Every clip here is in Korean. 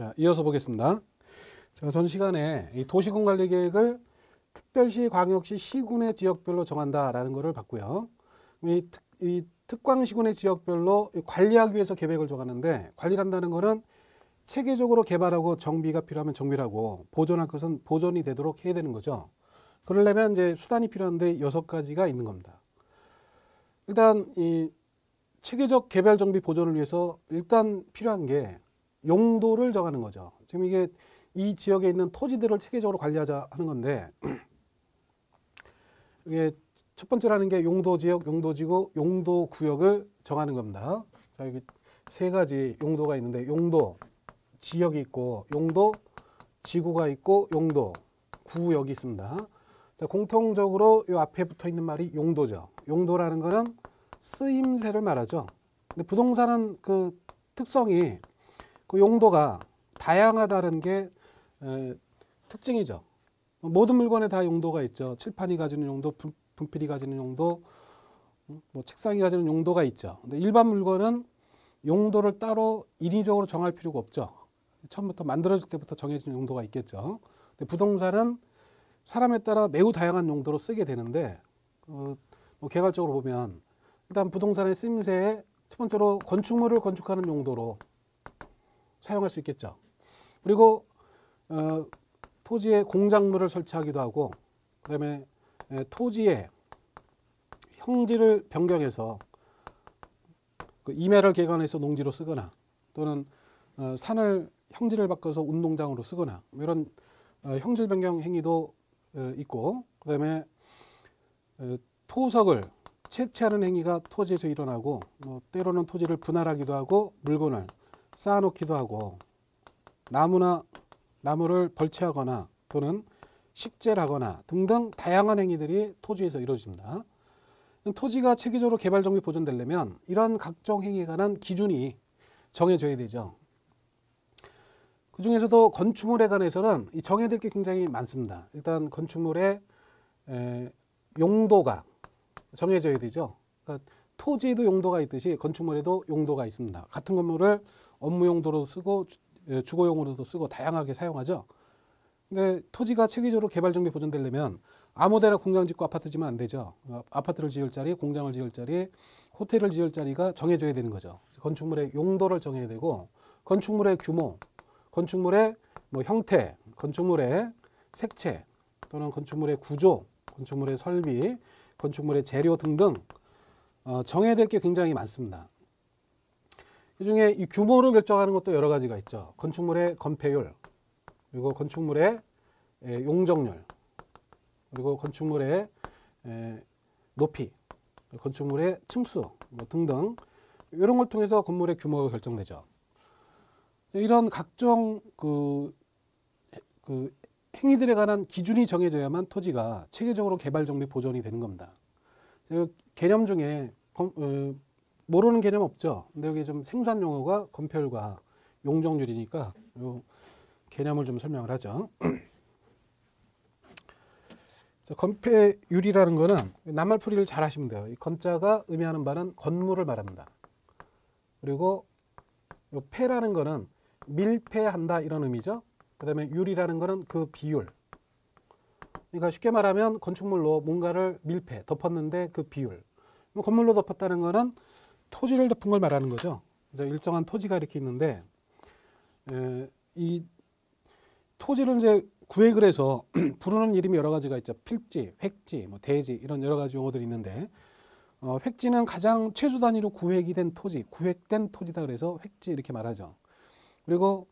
자, 이어서 보겠습니다. 자, 전 시간에 이 도시군관리계획을 특별시, 광역시, 시군의 지역별로 정한다라는 것을 봤고요. 이 특광시군의 지역별로 관리하기 위해서 계획을 정하는데, 관리를 한다는 것은 체계적으로 개발하고 정비가 필요하면 정비를 하고 보존할 것은 보존이 되도록 해야 되는 거죠. 그러려면 이제 수단이 필요한데 6가지가 있는 겁니다. 일단 이 체계적 개발 정비 보존을 위해서 일단 필요한 게 용도를 정하는 거죠. 지금 이게 이 지역에 있는 토지들을 체계적으로 관리하자 하는 건데, 이게 첫 번째라는 게 용도지역, 용도지구, 용도구역을 정하는 겁니다. 자, 여기 3가지 용도가 있는데, 용도 지역이 있고, 용도 지구가 있고, 용도 구역이 있습니다. 자, 공통적으로 이 앞에 붙어 있는 말이 용도죠. 용도라는 거는 쓰임새를 말하죠. 근데 부동산은 그 특성이 그 용도가 다양하다는 게 특징이죠. 모든 물건에 다 용도가 있죠. 칠판이 가지는 용도, 분필이 가지는 용도, 뭐 책상이 가지는 용도가 있죠. 근데 일반 물건은 용도를 따로 인위적으로 정할 필요가 없죠. 처음부터 만들어질 때부터 정해진 용도가 있겠죠. 근데 부동산은 사람에 따라 매우 다양한 용도로 쓰게 되는데, 뭐 개괄적으로 보면 일단 부동산의 쓰임새에 첫 번째로 건축물을 건축하는 용도로 사용할 수 있겠죠. 그리고 토지에 공작물을 설치하기도 하고, 그다음에 토지의 형질을 변경해서 그 임야를 개간해서 농지로 쓰거나, 또는 산을 형질을 바꿔서 운동장으로 쓰거나, 이런 형질 변경 행위도 있고, 그다음에 토석을 채취하는 행위가 토지에서 일어나고, 때로는 토지를 분할하기도 하고, 물건을 쌓아놓기도 하고, 나무를 벌채하거나 또는 식재를 하거나 등등 다양한 행위들이 토지에서 이루어집니다. 토지가 체계적으로 개발 정비 보존되려면 이런 각종 행위에 관한 기준이 정해져야 되죠. 그 중에서도 건축물에 관해서는 정해야 될 게 굉장히 많습니다. 일단 건축물의 용도가 정해져야 되죠. 그러니까 토지에도 용도가 있듯이 건축물에도 용도가 있습니다. 같은 건물을 업무 용도로 쓰고 주거용으로도 쓰고 다양하게 사용하죠. 근데 토지가 체계적으로 개발 정비 보존되려면 아무데나 공장 짓고 아파트 지면 안 되죠. 아파트를 지을 자리, 공장을 지을 자리, 호텔을 지을 자리가 정해져야 되는 거죠. 건축물의 용도를 정해야 되고, 건축물의 규모, 건축물의 형태, 건축물의 색채, 또는 건축물의 구조, 건축물의 설비, 건축물의 재료 등등 정해야 될 게 굉장히 많습니다. 이 중에 이 규모를 결정하는 것도 여러 가지가 있죠. 건축물의 건폐율, 그리고 건축물의 용적률, 그리고 건축물의 높이, 건축물의 층수 등등, 이런 걸 통해서 건물의 규모가 결정되죠. 이런 각종 그 행위들에 관한 기준이 정해져야만 토지가 체계적으로 개발 정비 보존이 되는 겁니다. 개념 중에 모르는 개념 없죠. 근데 여기 좀 생소한 용어가 건폐율과 용적률이니까 이 개념을 좀 설명을 하죠. 건폐율이라는 거는 낱말풀이를 잘 하시면 돼요. 이 건자가 의미하는 바는 건물을 말합니다. 그리고 이 폐라는 거는 밀폐한다 이런 의미죠. 그 다음에 율이라는 거는 그 비율. 그러니까 쉽게 말하면 건축물로 뭔가를 밀폐, 덮었는데 그 비율. 건물로 덮었다는 거는 토지를 덮은 걸 말하는 거죠. 일정한 토지가 이렇게 있는데, 이 토지를 이제 구획을 해서 부르는 이름이 여러 가지가 있죠. 필지, 획지, 대지, 이런 여러 가지 용어들이 있는데, 획지는 가장 최소 단위로 구획이 된 토지, 구획된 토지다 그래서 획지 이렇게 말하죠. 그리고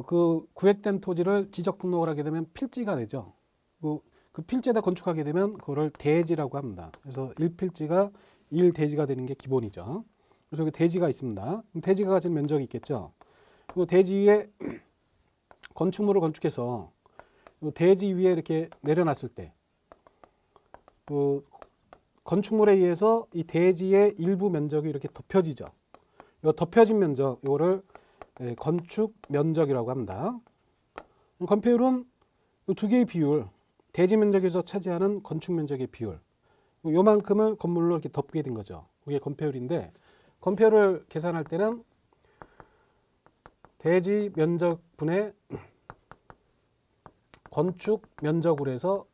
그 구획된 토지를 지적 등록을 하게 되면 필지가 되죠. 그 필지에다 건축하게 되면 그거를 대지라고 합니다. 그래서 1필지가 1대지가 되는 게 기본이죠. 그래서 여기 대지가 있습니다. 대지가 가진 면적이 있겠죠. 그리고 대지 위에 건축물을 건축해서 대지 위에 이렇게 내려놨을 때, 그 건축물에 의해서 이 대지의 일부 면적이 이렇게 덮여지죠. 이 덮여진 면적, 이거를 건축 면적이라고 합니다. 건폐율은 이 두 개의 비율, 대지 면적에서 차지하는 건축 면적의 비율, 요만큼을 건물로 이렇게 덮게 된 거죠. 그게 건폐율인데, 건폐율을 계산할 때는 대지 면적분의 건축 면적으로 해서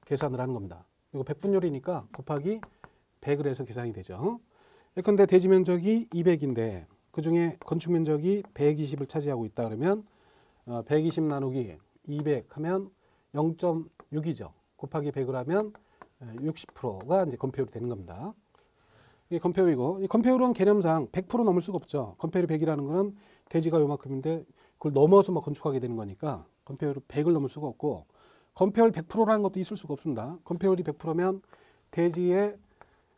계산을 하는 겁니다. 이거 100분율이니까 곱하기 100을 해서 계산이 되죠. 예컨대 대지 면적이 200인데 그 중에 건축 면적이 120을 차지하고 있다 그러면 120 나누기 200 하면 0.6이죠. 곱하기 100을 하면 60%가 이제 건폐율이 되는 겁니다. 이게 건폐율이고, 이 건폐율은 개념상 100% 넘을 수가 없죠. 건폐율이 100이라는 거는 대지가 요만큼인데 그걸 넘어서 막 건축하게 되는 거니까 건폐율 100을 넘을 수가 없고, 건폐율 100%라는 것도 있을 수가 없습니다. 건폐율이 100%면 대지에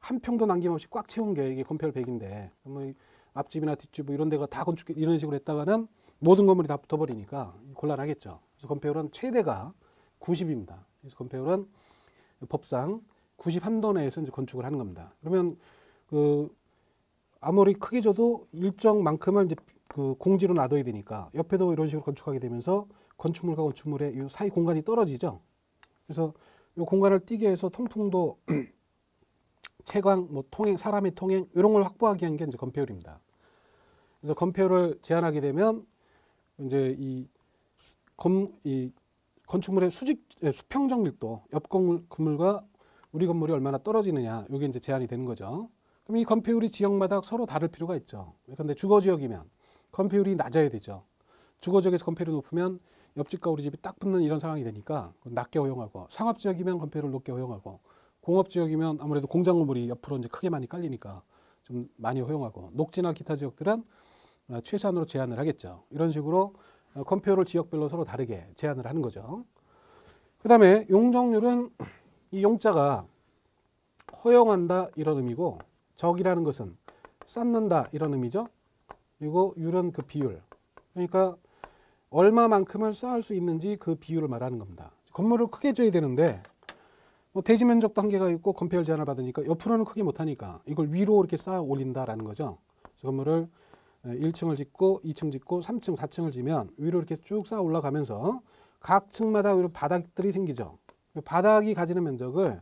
한 평도 남김없이 꽉 채운 게 이게 건폐율 100인데, 뭐 앞집이나 뒷집 뭐 이런 데가 다 건축 이런 식으로 했다가는 모든 건물이 다 붙어버리니까 곤란하겠죠. 그래서 건폐율은 최대가 90입니다. 그래서 건폐율은 법상 90 한도 내에서 이제 건축을 하는 겁니다. 그러면 그 아무리 크게 줘도 일정만큼을 이제 그 공지로 놔둬야 되니까 옆에도 이런 식으로 건축하게 되면서 건축물과 건축물의 이 사이 공간이 떨어지죠. 그래서 이 공간을 띄게 해서 통풍도 채광, 뭐 통행, 사람의 통행 이런 걸 확보하기 위한 게 이제 건폐율입니다. 그래서 건폐율을 제한하게 되면 이제 이 건축물의 수평적 밀도, 옆 건물과 우리 건물이 얼마나 떨어지느냐, 이게 이제 제한이 되는 거죠. 그럼 이 건폐율이 지역마다 서로 다를 필요가 있죠. 그런데 주거 지역이면 건폐율이 낮아야 되죠. 주거 지역에서 건폐율이 높으면 옆집과 우리 집이 딱 붙는 이런 상황이 되니까 낮게 허용하고, 상업 지역이면 건폐율을 높게 허용하고, 공업 지역이면 아무래도 공장 건물이 옆으로 이제 크게 많이 깔리니까 좀 많이 허용하고, 녹지나 기타 지역들은 최소한으로 제한을 하겠죠. 이런 식으로 건폐율을 지역별로 서로 다르게 제한을 하는 거죠. 그 다음에 용적률은 이 용자가 허용한다 이런 의미고, 적이라는 것은 쌓는다 이런 의미죠. 그리고 율은 그 비율. 그러니까 얼마만큼을 쌓을 수 있는지 그 비율을 말하는 겁니다. 건물을 크게 줘야 되는데 뭐 대지 면적도 한계가 있고 건폐율 제한을 받으니까 옆으로는 크게 못하니까 이걸 위로 이렇게 쌓아 올린다라는 거죠. 그래서 건물을 1층을 짓고 2층 짓고 3층, 4층을 지면 위로 이렇게 쭉 쌓아 올라가면서 각 층마다 위로 바닥들이 생기죠. 바닥이 가지는 면적을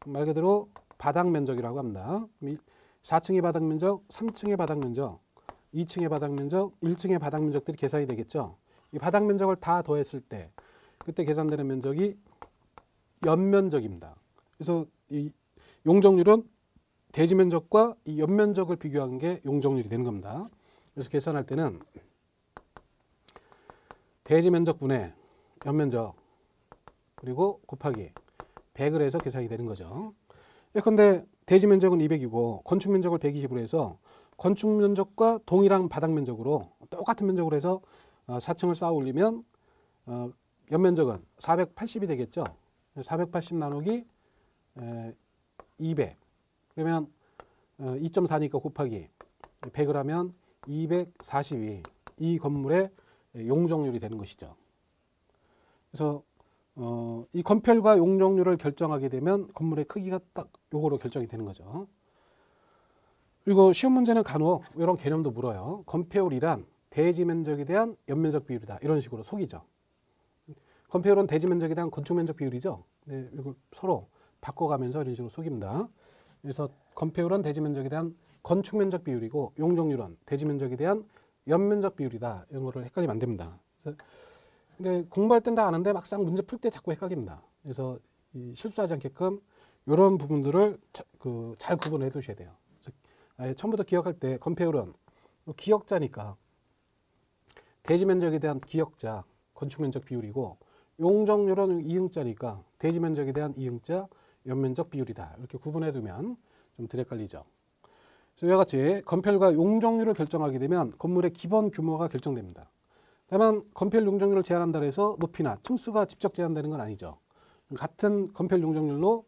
말 그대로 바닥 면적이라고 합니다. 4층의 바닥 면적, 3층의 바닥 면적, 2층의 바닥 면적, 1층의 바닥 면적들이 계산이 되겠죠. 이 바닥 면적을 다 더했을 때 그때 계산되는 면적이 연면적입니다. 그래서 이 용적률은 대지 면적과 이 연면적을 비교한 게 용적률이 되는 겁니다. 그래서 계산할 때는 대지 면적분의 연면적 그리고 곱하기 100을 해서 계산이 되는 거죠. 예컨대 대지 면적은 200이고 건축 면적을 120으로 해서 건축 면적과 동일한 바닥 면적으로 똑같은 면적으로 해서 4층을 쌓아 올리면 연면적은 480이 되겠죠. 480 나누기 200 그러면 2.4니까 곱하기 100을 하면 242 이 건물의 용적률이 되는 것이죠. 그래서 이 건폐율과 용적률을 결정하게 되면 건물의 크기가 딱 요거로 결정이 되는 거죠. 그리고 시험 문제는 간혹 이런 개념도 물어요. 건폐율이란 대지 면적에 대한 연면적 비율이다. 이런 식으로 속이죠. 건폐율은 대지 면적에 대한 건축 면적 비율이죠. 네, 이걸 서로 바꿔가면서 이런 식으로 속입니다. 그래서 건폐율은 대지 면적에 대한 건축 면적 비율이고 용적률은 대지 면적에 대한 연면적 비율이다. 이런 거를 헷갈리면 안 됩니다. 근데 공부할 땐 다 아는데 막상 문제 풀 때 자꾸 헷갈립니다. 그래서 실수하지 않게끔 이런 부분들을 잘 구분해 두셔야 돼요. 그래서 처음부터 기억할 때 건폐율은 기역자니까 대지 면적에 대한 기역자, 건축 면적 비율이고, 용적률은 이응자니까 대지 면적에 대한 이응자, 연면적 비율이다. 이렇게 구분해 두면 좀 덜 헷갈리죠. 그래서 이와 같이 건폐율과 용적률을 결정하게 되면 건물의 기본 규모가 결정됩니다. 다만 건폐율 용적률을 제한한다 해서 높이나 층수가 직접 제한되는 건 아니죠. 같은 건폐율 용적률로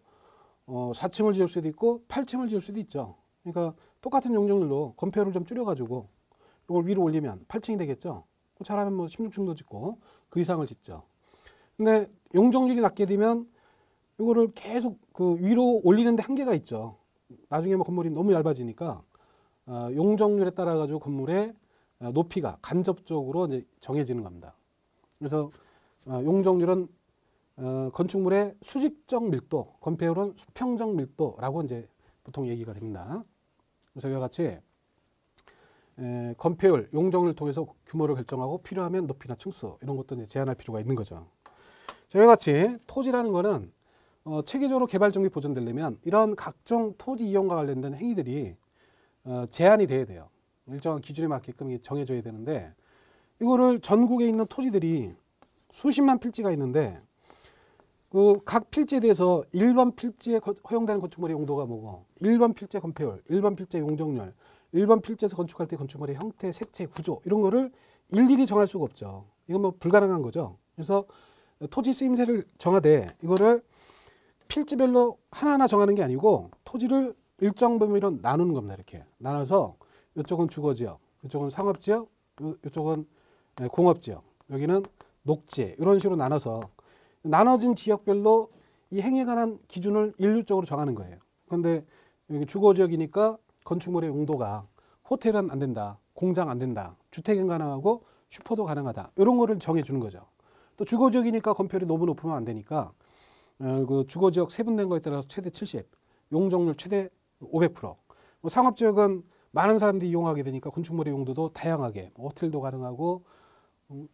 4층을 지을 수도 있고 8층을 지을 수도 있죠. 그러니까 똑같은 용적률로 건폐율을 좀 줄여가지고 이걸 위로 올리면 8층이 되겠죠. 잘하면 뭐 16층도 짓고 그 이상을 짓죠. 근데 용적률이 낮게 되면 이거를 계속 그 위로 올리는데 한계가 있죠. 나중에 뭐 건물이 너무 얇아지니까 용적률에 따라 가지고 건물의 높이가 간접적으로 이제 정해지는 겁니다. 그래서 용적률은 건축물의 수직적 밀도, 건폐율은 수평적 밀도라고 이제 보통 얘기가 됩니다. 그래서 이와 같이 건폐율, 용적률을 통해서 규모를 결정하고 필요하면 높이나 층수 이런 것도 이제 제한할 필요가 있는 거죠. 저희 같이 토지라는 거는 체계적으로 개발 정비 보존되려면 이런 각종 토지 이용과 관련된 행위들이 제한이 돼야 돼요. 일정한 기준에 맞게끔 정해져야 되는데 이거를 전국에 있는 토지들이 수십만 필지가 있는데 그 각 필지에 대해서 1번 필지에 허용되는 건축물의 용도가 뭐고 1번 필지 건폐율, 1번 필지 용적률, 1번 필지에서 건축할 때 건축물의 형태, 색채, 구조 이런 거를 일일이 정할 수가 없죠. 이건 뭐 불가능한 거죠. 그래서 토지 쓰임새를 정하되 이거를 필지별로 하나하나 정하는 게 아니고 토지를 일정 범위로 나누는 겁니다. 이렇게 나눠서 이쪽은 주거지역, 이쪽은 상업지역, 이쪽은 공업지역, 여기는 녹지 이런 식으로 나눠서 나눠진 지역별로 이 행위에 관한 기준을 일률적으로 정하는 거예요. 그런데 여기 주거지역이니까 건축물의 용도가 호텔은 안 된다, 공장 안 된다, 주택은 가능하고 슈퍼도 가능하다 이런 거를 정해주는 거죠. 또 주거지역이니까 건폐율이 너무 높으면 안 되니까 그 주거지역 세분된 거에 따라서 최대 70, 용적률 최대 500%. 뭐 상업지역은 많은 사람들이 이용하게 되니까 건축물의 용도도 다양하게 호텔도 가능하고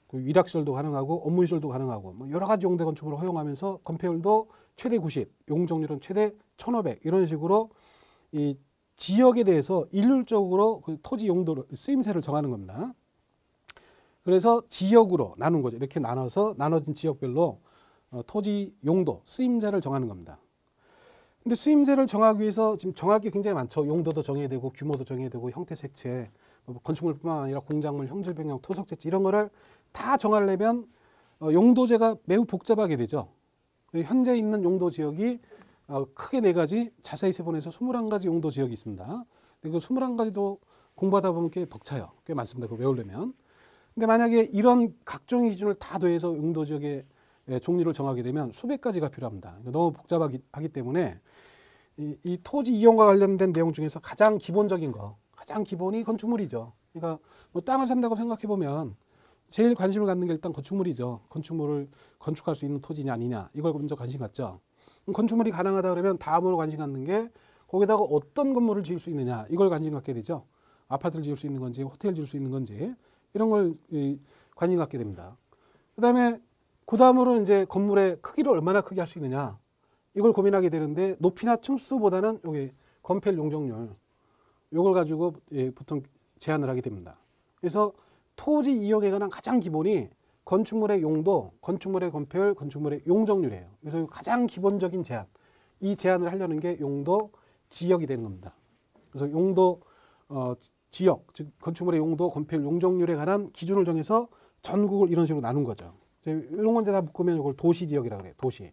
그 위락시설도 가능하고 업무시설도 가능하고 뭐 여러 가지 용도 건축물을 허용하면서 건폐율도 최대 90, 용적률은 최대 1500 이런 식으로 이 지역에 대해서 일률적으로 그 토지 용도를 쓰임새를 정하는 겁니다. 그래서 지역으로 나눈 거죠. 이렇게 나눠서 나눠진 지역별로 토지 용도 쓰임새를 정하는 겁니다. 근데 쓰임새를 정하기 위해서 지금 정할 게 굉장히 많죠. 용도도 정해야 되고 규모도 정해야 되고 형태 색채 건축물뿐만 아니라 공작물, 형질 변경, 토속 재치 이런 거를 다 정하려면 용도제가 매우 복잡하게 되죠. 현재 있는 용도 지역이 크게 4가지, 자세히 세분해서 21가지 용도 지역이 있습니다. 근데 그 21가지도 공부하다 보면 꽤 벅차요. 꽤 많습니다. 그거 외우려면. 근데 만약에 이런 각종의 기준을 다 더해서 용도 지역의 종류를 정하게 되면 수백 가지가 필요합니다. 너무 복잡하기 때문에 이 토지 이용과 관련된 내용 중에서 가장 기본적인 거, 가장 기본이 건축물이죠. 그러니까 뭐 땅을 산다고 생각해 보면 제일 관심을 갖는 게 일단 건축물이죠. 건축물을 건축할 수 있는 토지냐 아니냐 이걸 먼저 관심 갖죠. 건축물이 가능하다 그러면 다음으로 관심 갖는 게 거기다가 어떤 건물을 지을 수 있느냐 이걸 관심 갖게 되죠. 아파트를 지을 수 있는 건지 호텔을 지을 수 있는 건지 이런 걸 관심 갖게 됩니다. 그다음에 그다음으로 이제 건물의 크기를 얼마나 크게 할 수 있느냐 이걸 고민하게 되는데 높이나 층수보다는 여기 건폐율 용적률 이걸 가지고 보통 제한을 하게 됩니다. 그래서 토지 이용에 관한 가장 기본이 건축물의 용도, 건축물의 건폐율, 건축물의 용적률이에요. 그래서 가장 기본적인 제한, 이 제한을 하려는 게 용도 지역이 되는 겁니다. 그래서 용도 지역, 즉 건축물의 용도, 건폐율, 용적률에 관한 기준을 정해서 전국을 이런 식으로 나눈 거죠. 이런 건 이제 다 묶으면 이걸 도시지역이라고 그래요.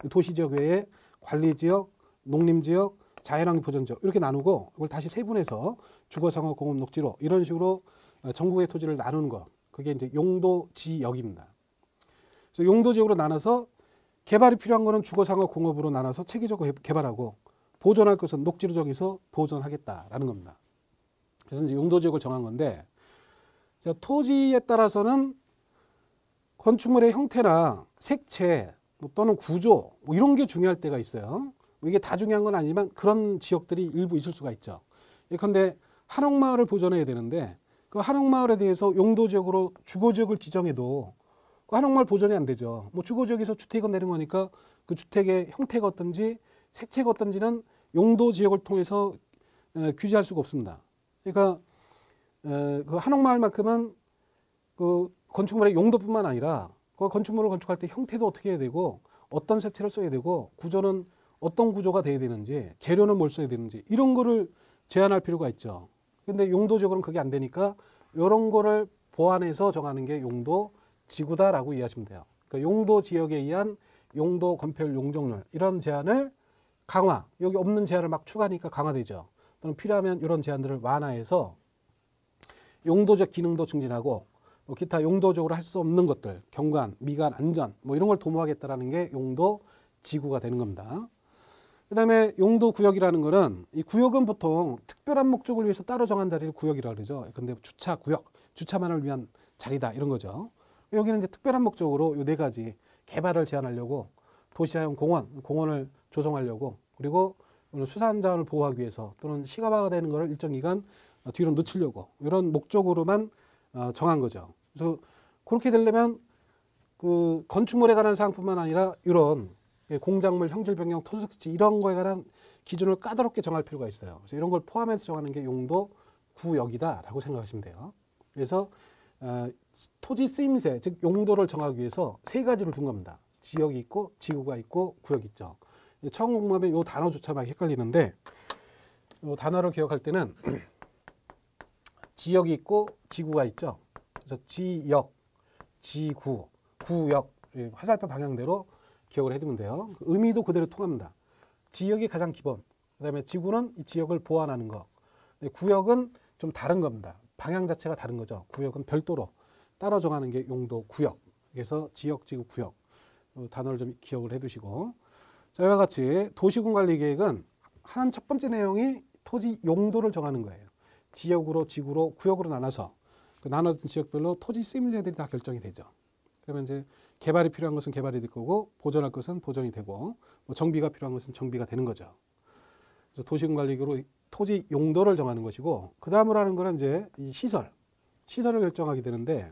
도시지역 외에 관리지역, 농림지역, 자연환경 보전지역 이렇게 나누고 이걸 다시 세분해서 주거상업 공업 녹지로 이런 식으로 전국의 토지를 나누는 것 그게 이제 용도지역입니다. 그래서 용도지역으로 나눠서 개발이 필요한 거는 주거상업 공업으로 나눠서 체계적으로 개발하고 보존할 것은 녹지로 정해서 보존하겠다라는 겁니다. 그래서 이제 용도지역을 정한 건데 토지에 따라서는 건축물의 형태나 색채 또는 구조 뭐 이런 게 중요할 때가 있어요. 이게 다 중요한 건 아니지만 그런 지역들이 일부 있을 수가 있죠. 예컨대 한옥마을을 보존해야 되는데 그 한옥마을에 대해서 용도지역으로 주거지역을 지정해도 그 한옥마을 보존이 안 되죠. 뭐 주거지역에서 주택을 내는 거니까 그 주택의 형태가 어떤지 색채가 어떤지는 용도지역을 통해서 규제할 수가 없습니다. 그러니까 그 한옥마을만큼은 그 건축물의 용도뿐만 아니라 그 건축물을 건축할 때 형태도 어떻게 해야 되고 어떤 색채를 써야 되고 구조는 어떤 구조가 돼야 되는지 재료는 뭘 써야 되는지 이런 거를 제한할 필요가 있죠. 근데 용도적으로는 그게 안 되니까 이런 거를 보완해서 정하는 게 용도지구다라고 이해하시면 돼요. 그러니까 용도지역에 의한 용도 건폐율 용적률 이런 제한을 강화, 여기 없는 제한을 막 추가하니까 강화되죠. 또는 필요하면 이런 제한들을 완화해서 용도적 기능도 증진하고 뭐 기타 용도적으로 할 수 없는 것들, 경관, 미관, 안전 뭐 이런 걸 도모하겠다라는 게 용도지구가 되는 겁니다. 그 다음에 용도구역이라는 거는 이 구역은 보통 특별한 목적을 위해서 따로 정한 자리를 구역이라고 그러죠. 근데 주차구역, 주차만을 위한 자리다 이런 거죠. 여기는 이제 특별한 목적으로 이 4가지 개발을 제한하려고 도시자연 공원을 조성하려고 그리고 수산자원을 보호하기 위해서 또는 시가화가 되는 것을 일정 기간 뒤로 늦추려고 이런 목적으로만 정한 거죠. 그래서 그렇게 되려면 그 건축물에 관한 사항뿐만 아니라 이런 공작물, 형질 변경, 토지 설치 이런 거에 관한 기준을 까다롭게 정할 필요가 있어요. 그래서 이런 걸 포함해서 정하는 게 용도 구역이다라고 생각하시면 돼요. 그래서 토지 쓰임새, 즉 용도를 정하기 위해서 세 가지를 둔 겁니다. 지역이 있고 지구가 있고 구역이 있죠. 처음 공부하면 이 단어조차 막 헷갈리는데 이 단어를 기억할 때는 지역이 있고 지구가 있죠. 그래서 지역, 지구, 구역 화살표 방향대로 기억을 해두면 돼요. 의미도 그대로 통합니다. 지역이 가장 기본, 그 다음에 지구는 이 지역을 보완하는 거, 구역은 좀 다른 겁니다. 방향 자체가 다른 거죠. 구역은 별도로 따로 정하는 게 용도 구역. 그래서 지역, 지구, 구역 단어를 좀 기억을 해두시고, 자, 이와 같이 도시군관리계획은 한 첫 번째 내용이 토지 용도를 정하는 거예요. 지역으로, 지구로, 구역으로 나눠서 그 나눠진 지역별로 토지 쓰임새들이 다 결정이 되죠. 그러면 이제 개발이 필요한 것은 개발이 될 거고, 보존할 것은 보존이 되고, 뭐 정비가 필요한 것은 정비가 되는 거죠. 그래서 도시군관리계획으로 토지 용도를 정하는 것이고, 그 다음으로 하는 거는 이제 이 시설을 결정하게 되는데,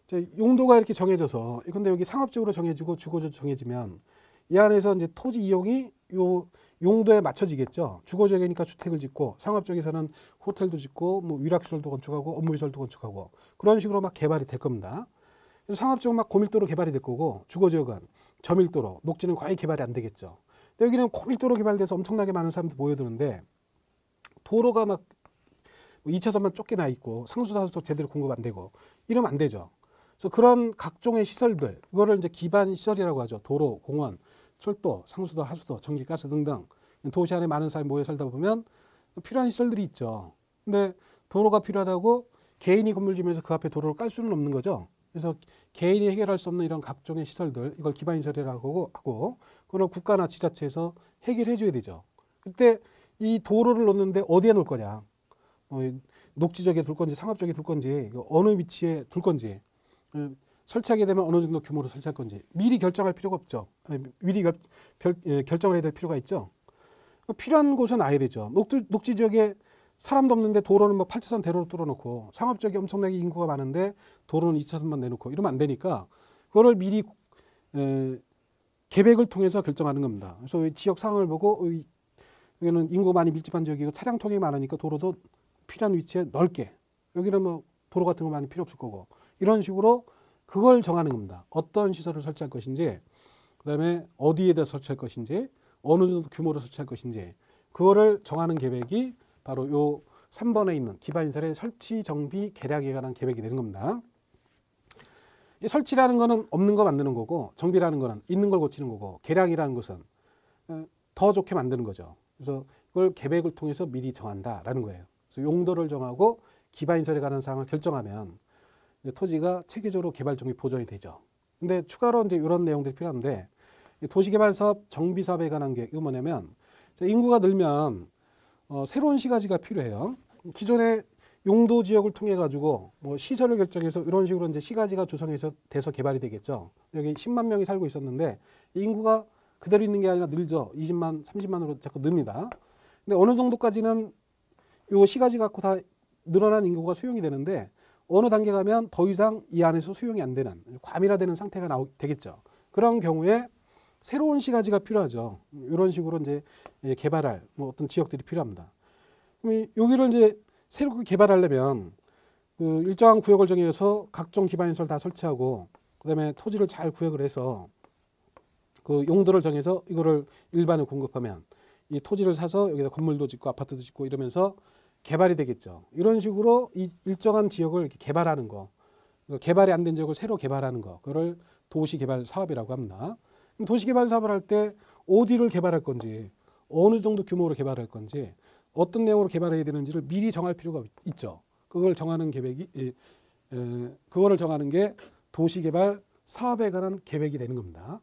이제 용도가 이렇게 정해져서, 근데 여기 상업적으로 정해지고 주거적으로 정해지면 이 안에서 이제 토지 이용이 요 용도에 맞춰지겠죠. 주거적이니까 주택을 짓고, 상업적에서는 호텔도 짓고, 뭐 위락시설도 건축하고, 업무시설도 건축하고, 그런 식으로 막 개발이 될 겁니다. 그래서 상업적은 막 고밀도로 개발이 될 거고, 주거지역은 저밀도로, 녹지는 거의 개발이 안 되겠죠. 근데 여기는 고밀도로 개발돼서 엄청나게 많은 사람들이 모여드는데, 도로가 막 2차선만 쫓겨나 있고, 상수사수도 제대로 공급 안 되고, 이러면 안 되죠. 그래서 그런 각종의 시설들, 이거를 이제 기반 시설이라고 하죠. 도로, 공원, 철도, 상수도, 하수도, 전기, 가스 등등 도시 안에 많은 사람이 모여 살다 보면 필요한 시설들이 있죠. 근데 도로가 필요하다고 개인이 건물 지면서 그 앞에 도로를 깔 수는 없는 거죠. 그래서 개인이 해결할 수 없는 이런 각종의 시설들, 이걸 기반 시설이라고 하고, 그걸 국가나 지자체에서 해결해 줘야 되죠. 그때 이 도로를 놓는데 어디에 놓을 거냐, 녹지 지역에 둘 건지 상업 지역에 둘 건지, 어느 위치에 둘 건지, 설치하게 되면 어느 정도 규모로 설치할 건지 미리 결정할 필요가 없죠. 미리 결정을 해야 될 필요가 있죠. 필요한 곳은 아야 되죠. 녹지 지역에 사람도 없는데 도로는 뭐 8차선 대로를 뚫어놓고, 상업 지역에 엄청나게 인구가 많은데 도로는 2차선만 내놓고 이러면 안 되니까 그거를 미리 계획을 통해서 결정하는 겁니다. 그래서 지역 상황을 보고 여기는 인구 많이 밀집한 지역이고 차량 통행이 많으니까 도로도 필요한 위치에 넓게, 여기는 뭐 도로 같은 거 많이 필요 없을 거고, 이런 식으로 그걸 정하는 겁니다. 어떤 시설을 설치할 것인지, 그 다음에 어디에다 설치할 것인지, 어느 정도 규모로 설치할 것인지, 그거를 정하는 계획이 바로 요 3번에 있는 기반시설의 설치, 정비, 개량에 관한 계획이 되는 겁니다. 이 설치라는 거는 없는 거 만드는 거고, 정비라는 거는 있는 걸 고치는 거고, 개량이라는 것은 더 좋게 만드는 거죠. 그래서 그걸 계획을 통해서 미리 정한다라는 거예요. 그래서 용도를 정하고 기반시설에 관한 사항을 결정하면 토지가 체계적으로 개발 정비 보존이 되죠. 근데 추가로 이제 이런 내용들이 필요한데, 도시개발 사업 정비 사업에 관한 게 이거 뭐냐면, 인구가 늘면 새로운 시가지가 필요해요. 기존의 용도 지역을 통해 가지고 뭐 시설을 결정해서 이런 식으로 이제 시가지가 조성해서 돼서 개발이 되겠죠. 여기 10만 명이 살고 있었는데 인구가 그대로 있는 게 아니라 늘죠. 20만, 30만으로 자꾸 늡니다. 근데 어느 정도까지는 요 시가지 갖고 다 늘어난 인구가 수용이 되는데, 어느 단계 가면 더 이상 이 안에서 수용이 안 되는 과밀화되는 상태가 되겠죠. 그런 경우에 새로운 시가지가 필요하죠. 이런 식으로 이제 개발할 뭐 어떤 지역들이 필요합니다. 그럼 여기를 이제 새롭게 개발하려면 그 일정한 구역을 정해서 각종 기반시설 다 설치하고, 그다음에 토지를 잘 구역을 해서 그 용도를 정해서 이거를 일반에 공급하면 이 토지를 사서 여기다 건물도 짓고 아파트도 짓고 이러면서 개발이 되겠죠. 이런 식으로 이 일정한 지역을 이렇게 개발하는 거, 개발이 안 된 지역을 새로 개발하는 거, 그걸 도시개발 사업이라고 합니다. 도시개발 사업을 할 때 어디를 개발할 건지, 어느 정도 규모로 개발할 건지, 어떤 내용으로 개발해야 되는지를 미리 정할 필요가 있죠. 그걸 정하는 계획이, 그거를 정하는 게 도시개발 사업에 관한 계획이 되는 겁니다.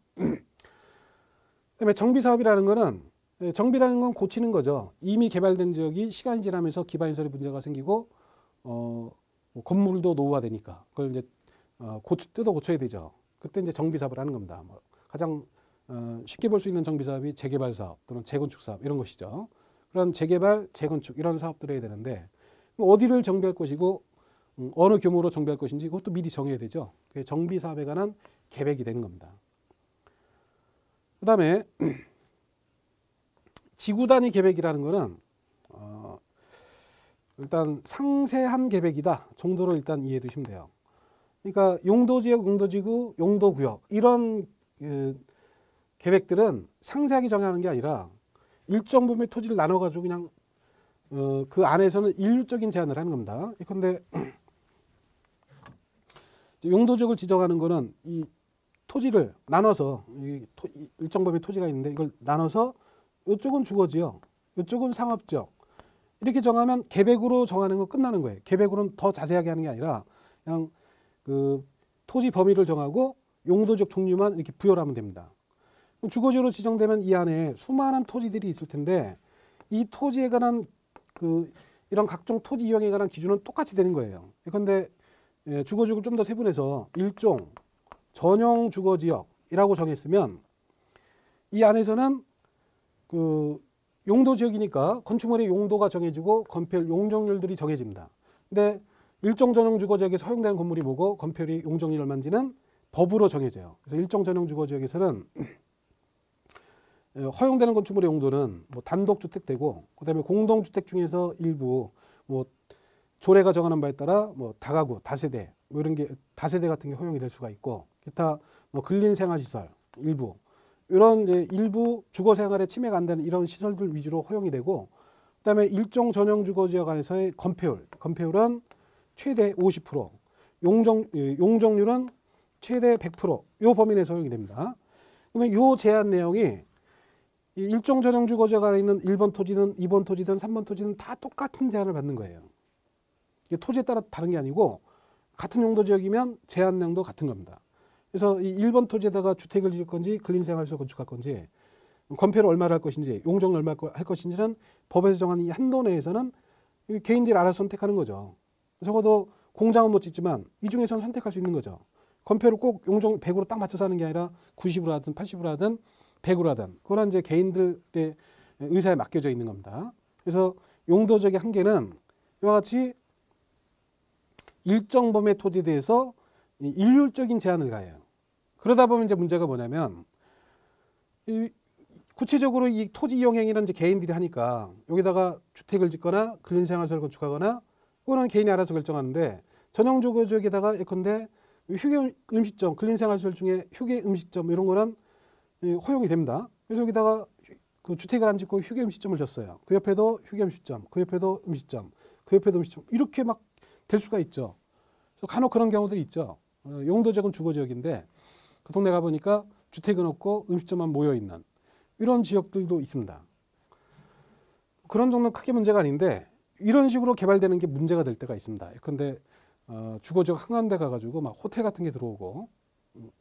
그다음에 정비사업이라는 거는, 정비라는 건 고치는 거죠. 이미 개발된 지역이 시간이 지나면서 기반시설에 문제가 생기고 뭐 건물도 노후화되니까 그걸 이제 뜯어 고쳐야 되죠. 그때 이제 정비사업을 하는 겁니다. 뭐 가장 쉽게 볼 수 있는 정비사업이 재개발 사업 또는 재건축 사업 이런 것이죠. 그런 재개발, 재건축 이런 사업들을 해야 되는데, 어디를 정비할 것이고 어느 규모로 정비할 것인지 그것도 미리 정해야 되죠. 그게 정비 사업에 관한 계획이 되는 겁니다. 그 다음에 지구 단위 계획이라는 거는 일단 상세한 계획이다 정도로 일단 이해해 두시면 돼요. 그러니까 용도지역, 용도지구, 용도구역 이런 계획들은 상세하게 정하는 게 아니라 일정 부분의 토지를 나눠가지고 그냥 그 안에서는 일률적인 제한을 하는 겁니다. 그런데 용도지역을 지정하는 거는 이 토지를 나눠서 일정 범위의 토지가 있는데 이걸 나눠서 이쪽은 주거지역, 이쪽은 상업지역 이렇게 정하면 계획으로 정하는 건 끝나는 거예요. 계획으로는 더 자세하게 하는 게 아니라 그냥 그 토지 범위를 정하고 용도지역 종류만 이렇게 부여를 하면 됩니다. 주거지역으로 지정되면 이 안에 수많은 토지들이 있을 텐데 이 토지에 관한 이런 각종 토지 이용에 관한 기준은 똑같이 되는 거예요. 그런데 주거지역을 좀 더 세분해서 일종 전용 주거지역이라고 정했으면 이 안에서는 용도지역이니까 건축물의 용도가 정해지고 건폐율 용적률들이 정해집니다. 근데 일종 전용 주거지역에서 허용되는 건물이 뭐고 건폐율이 용적률이 얼마인지는 법으로 정해져요. 그래서 일종 전용 주거지역에서는 허용되는 건축물의 용도는 뭐 단독주택되고 그다음에 공동주택 중에서 일부 뭐 조례가 정하는 바에 따라 뭐 다가구, 다세대 뭐 이런 게 다세대 같은 게 허용이 될 수가 있고 기타 뭐 근린생활시설 일부 이런 이제 일부 주거생활에 침해가 안 되는 이런 시설들 위주로 허용이 되고 그다음에 일종 전용 주거지역 안에서의 건폐율은 최대 50%, 용적률은 최대 100% 이 범위 내에서 허용이 됩니다. 그러면 이 제한 내용이 일종 전용 주거지역 안에 있는 1번 토지든 2번 토지든 3번 토지든 다 똑같은 제한을 받는 거예요. 토지에 따라 다른 게 아니고 같은 용도 지역이면 제한 내용도 같은 겁니다. 그래서 이 1번 토지에다가 주택을 지을 건지 근린생활시설 건축할 건지 건폐를 얼마를 할 것인지 용적률 얼마를 할 것인지는 법에서 정한 이 한도 내에서는 개인들이 알아서 선택하는 거죠. 적어도 공장은 못 짓지만 이 중에서는 선택할 수 있는 거죠. 건폐를 꼭 용적 100으로 딱 맞춰서 하는 게 아니라 90으로 하든 80으로 하든 100으로 하든 그건 이제 개인들의 의사에 맡겨져 있는 겁니다. 그래서 용도적의 한계는 이와 같이 일정 범위의 토지에 대해서 일률적인 제한을 가해요. 그러다 보면 이제 문제가 뭐냐면 구체적으로 이 토지 이용 행위는 이제 개인들이 하니까 여기다가 주택을 짓거나 근린생활시설 건축하거나 그거는 개인이 알아서 결정하는데 전용주거지역에다가 예컨대 휴게 음식점, 근린생활시설 중에 휴게 음식점 이런 거는 허용이 됩니다. 그래서 여기다가 그 주택을 안 짓고 휴게 음식점을 졌어요. 그 옆에도 휴게 음식점, 그 옆에도 음식점, 그 옆에도 음식점 이렇게 막 될 수가 있죠. 그래서 간혹 그런 경우들이 있죠. 용도지역은 주거지역인데 그 동네 가보니까 주택은 없고 음식점만 모여있는 이런 지역들도 있습니다. 그런 정도는 크게 문제가 아닌데 이런 식으로 개발되는 게 문제가 될 때가 있습니다. 그런데 주거지역 한가운데 가가지고 막 호텔 같은 게 들어오고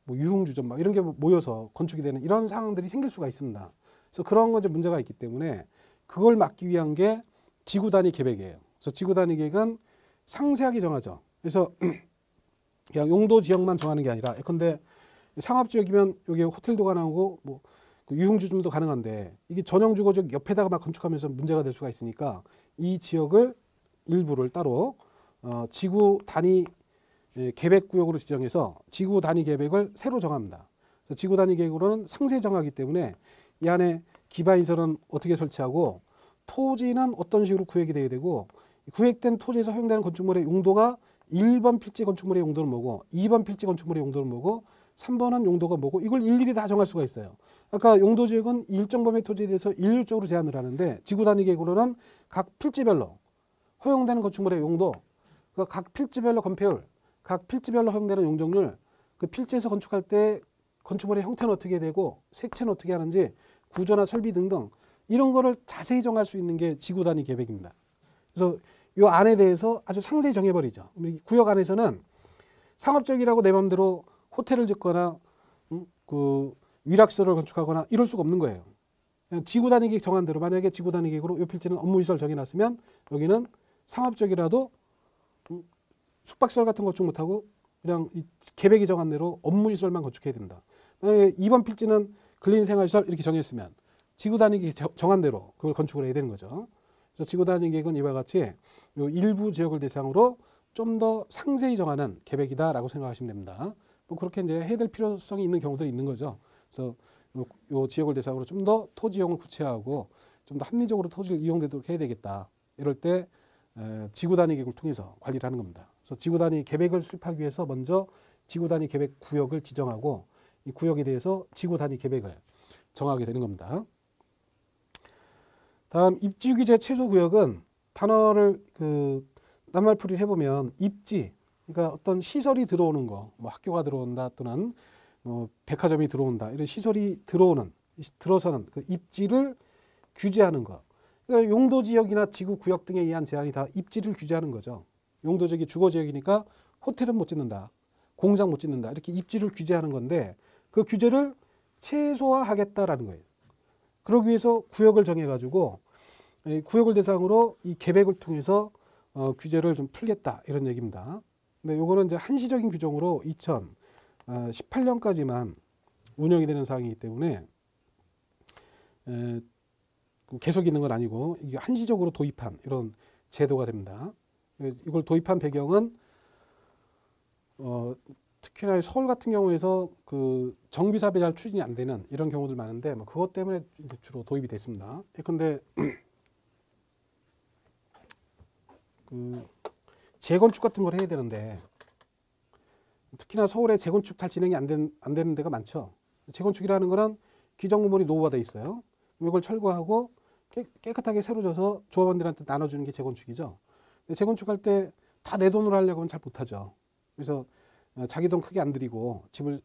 뭐 유흥주점 막 이런 게 모여서 건축이 되는 이런 상황들이 생길 수가 있습니다. 그래서 그런 건 이제 문제가 있기 때문에 그걸 막기 위한 게 지구 단위 계획이에요. 그래서 지구 단위 계획은 상세하게 정하죠. 그래서 그냥 용도 지역만 정하는 게 아니라 예컨대 상업지역이면 여기 호텔도 가능하고 뭐 유흥주점도 가능한데 이게 전용 주거지역 옆에다가 막 건축하면서 문제가 될 수가 있으니까 이 지역을 일부를 따로 지구 단위 계획구역으로 지정해서 지구 단위 계획을 새로 정합니다. 그래서 지구 단위 계획으로는 상세 정하기 때문에 이 안에 기반시설은 어떻게 설치하고 토지는 어떤 식으로 구획이 돼야 되고 구획된 토지에서 허용되는 건축물의 용도가 1번 필지 건축물의 용도는 뭐고 2번 필지 건축물의 용도는 뭐고 3번은 용도가 뭐고 이걸 일일이 다 정할 수가 있어요. 아까 용도지역은 일정 범위의 토지에 대해서 일률적으로 제한을 하는데 지구 단위 계획으로는 각 필지별로 허용되는 건축물의 용도, 각 필지별로 건폐율, 각 필지별로 허용되는 용적률, 그 필지에서 건축할 때 건축물의 형태는 어떻게 되고 색채는 어떻게 하는지 구조나 설비 등등 이런 거를 자세히 정할 수 있는 게 지구 단위 계획입니다. 그래서 이 안에 대해서 아주 상세히 정해버리죠. 구역 안에서는 상업적이라고 내 마음대로 호텔을 짓거나 그 위락시설을 건축하거나 이럴 수가 없는 거예요. 그냥 지구 단위 계획 정한 대로 만약에 지구 단위 계획으로 이 필지는 업무시설 정해놨으면 여기는 상업적이라도 숙박시설 같은 건축 못하고 그냥 이 계획이 정한 대로 업무시설만 건축해야 된다. 만약에 2번 필지는 근린생활시설 이렇게 정했으면 지구 단위 계획 정한 대로 그걸 건축을 해야 되는 거죠. 그래서 지구단위 계획은 이와 같이 요 일부 지역을 대상으로 좀 더 상세히 정하는 계획이다라고 생각하시면 됩니다. 뭐 그렇게 이제 해야 될 필요성이 있는 경우들이 있는 거죠. 그래서 요 지역을 대상으로 좀 더 토지 이용을 구체화하고 좀 더 합리적으로 토지를 이용되도록 해야 되겠다. 이럴 때 지구 단위 계획을 통해서 관리를 하는 겁니다. 그래서 지구 단위 계획을 수립하기 위해서 먼저 지구 단위 계획 구역을 지정하고 이 구역에 대해서 지구 단위 계획을 정하게 되는 겁니다. 다음 입지 규제 최소 구역은 단어를 낱말풀이를 해보면 입지, 그러니까 어떤 시설이 들어오는 거, 뭐 학교가 들어온다 또는 뭐 백화점이 들어온다 이런 시설이 들어서는 그 입지를 규제하는 거. 그러니까 용도 지역이나 지구 구역 등에 의한 제한이 다 입지를 규제하는 거죠. 용도 지역이 주거 지역이니까 호텔은 못 짓는다, 공장 못 짓는다 이렇게 입지를 규제하는 건데 그 규제를 최소화하겠다라는 거예요. 그러기 위해서 구역을 정해가지고 구역을 대상으로 이 계획을 통해서 규제를 좀 풀겠다 이런 얘기입니다. 근데 요거는 이제 한시적인 규정으로 2018년까지만 운영이 되는 사항이기 때문에 계속 있는 건 아니고 이게 한시적으로 도입한 이런 제도가 됩니다. 이걸 도입한 배경은 특히나 서울 같은 경우에서 그 정비사업이 잘 추진이 안 되는 이런 경우들 많은데 뭐 그것 때문에 주로 도입이 됐습니다. 그런데 그 재건축 같은 걸 해야 되는데 특히나 서울에 재건축 잘 진행이 안 되는 데가 많죠. 재건축이라는 거는 기존 건물이 노후화돼 있어요. 이걸 철거하고 깨끗하게 새로 져서 조합원들한테 나눠주는 게 재건축이죠. 근데 재건축할 때 다 내 돈으로 하려고 하면 잘 못하죠. 그래서 자기 돈 크게 안 들이고 집을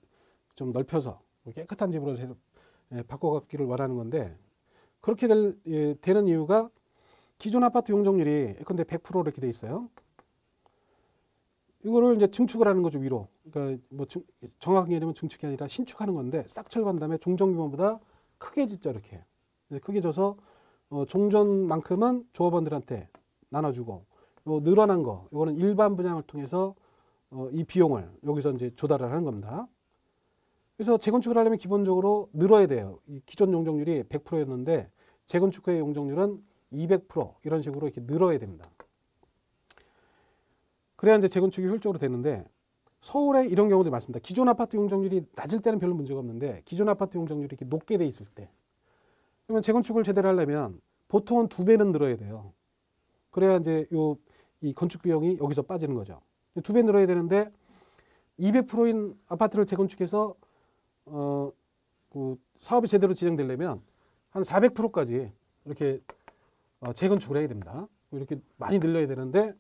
좀 넓혀서 깨끗한 집으로 바꿔가기를 원하는 건데 그렇게 되는 이유가 기존 아파트 용적률이 예컨대 100% 이렇게 돼 있어요. 이거를 이제 증축을 하는 거죠, 위로. 그러니까 뭐 정확하게 얘기하면 증축이 아니라 신축하는 건데 싹 철거한 다음에 종전 규모보다 크게 짓죠, 이렇게. 크게 져서 종전만큼은 조합원들한테 나눠주고 늘어난 거, 이거는 일반 분양을 통해서 이 비용을 여기서 이제 조달을 하는 겁니다. 그래서 재건축을 하려면 기본적으로 늘어야 돼요. 이 기존 용적률이 100%였는데 재건축 후의 용적률은 200% 이런 식으로 이렇게 늘어야 됩니다. 그래야 이제 재건축이 효율적으로 되는데 서울에 이런 경우도 많습니다. 기존 아파트 용적률이 낮을 때는 별로 문제가 없는데 기존 아파트 용적률이 이렇게 높게 돼 있을 때 그러면 재건축을 제대로 하려면 보통은 2배는 늘어야 돼요. 그래야 이제 이 건축 비용이 여기서 빠지는 거죠. 2배 늘어야 되는데 200%인 아파트를 재건축해서 그 사업이 제대로 진행되려면 한 400%까지 이렇게 재건축을 해야 됩니다. 이렇게 많이 늘려야 되는데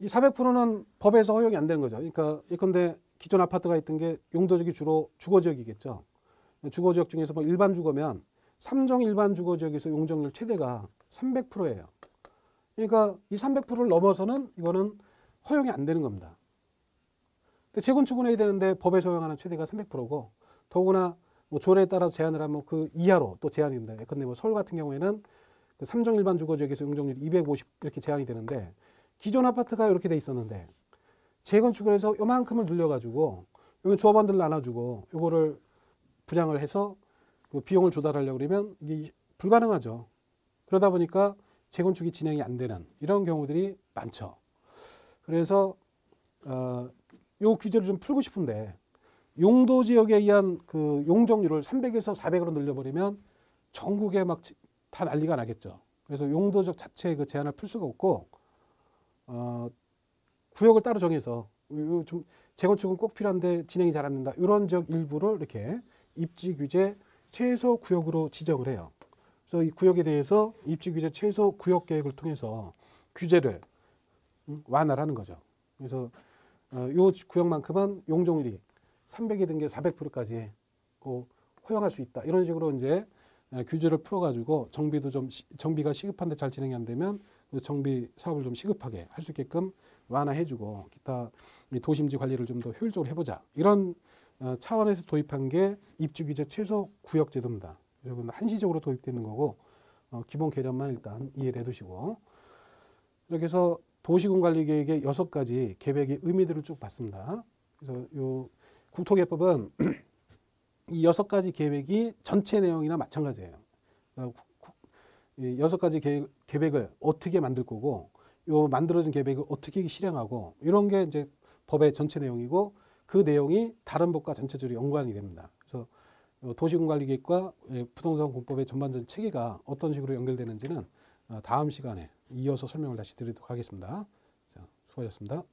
이 400%는 법에서 허용이 안 되는 거죠. 그러니까 예컨대 기존 아파트가 있던 게 용도지역이 주로 주거지역이겠죠. 주거지역 중에서 뭐 일반 주거면 3종 일반 주거지역에서 용적률 최대가 300%예요. 그러니까 이 300%를 넘어서는 이거는 허용이 안 되는 겁니다. 근데 재건축은 해야 되는데 법에서 허용하는 최대가 300%고 더구나 뭐 조례에 따라서 제한을 하면 그 이하로 또 제한이 된다. 예컨대 뭐 서울 같은 경우에는 그 3종 일반 주거지역에서 용적률이 250 이렇게 제한이 되는데 기존 아파트가 이렇게 돼 있었는데 재건축을 해서 요만큼을 늘려가지고 여기 조합원들 나눠주고 요거를 분양을 해서 그 비용을 조달하려고 그러면 이게 불가능하죠. 그러다 보니까 재건축이 진행이 안 되는 이런 경우들이 많죠. 그래서 요 규제를 좀 풀고 싶은데 용도 지역에 의한 그 용적률을 300에서 400으로 늘려버리면 전국에 막 다 난리가 나겠죠. 그래서 용도 지역 자체의 그 제한을 풀 수가 없고 구역을 따로 정해서 좀 재건축은 꼭 필요한데 진행이 잘 안 된다. 이런 지역 일부를 이렇게 입지 규제 최소 구역으로 지정을 해요. 그래서 이 구역에 대해서 입지 규제 최소 구역 계획을 통해서 규제를 완화를 하는 거죠. 그래서 요 구역만큼은 용적률이 300이든 게 400%까지 허용할 수 있다. 이런 식으로 이제 규제를 풀어가지고 정비가 시급한데 잘 진행이 안 되면 정비 사업을 좀 시급하게 할 수 있게끔 완화해주고 기타 도심지 관리를 좀 더 효율적으로 해보자. 이런 차원에서 도입한 게 입지규제 최소 구역 제도입니다. 이건 한시적으로 도입되는 거고 기본 개념만 일단 이해를 해두시고 이렇게 해서 도시군관리계획의 6가지 계획의 의미들을 쭉 봤습니다. 그래서 요 국토개법은 이 6가지 계획이 전체 내용이나 마찬가지예요. 이 6가지 계획을 어떻게 만들 거고 요 만들어진 계획을 어떻게 실행하고 이런 게 이제 법의 전체 내용이고 그 내용이 다른 법과 전체적으로 연관이 됩니다. 그래서 도시군관리계획과 부동산 공법의 전반적인 체계가 어떤 식으로 연결되는지는 다음 시간에 이어서 설명을 다시 드리도록 하겠습니다. 자, 수고하셨습니다.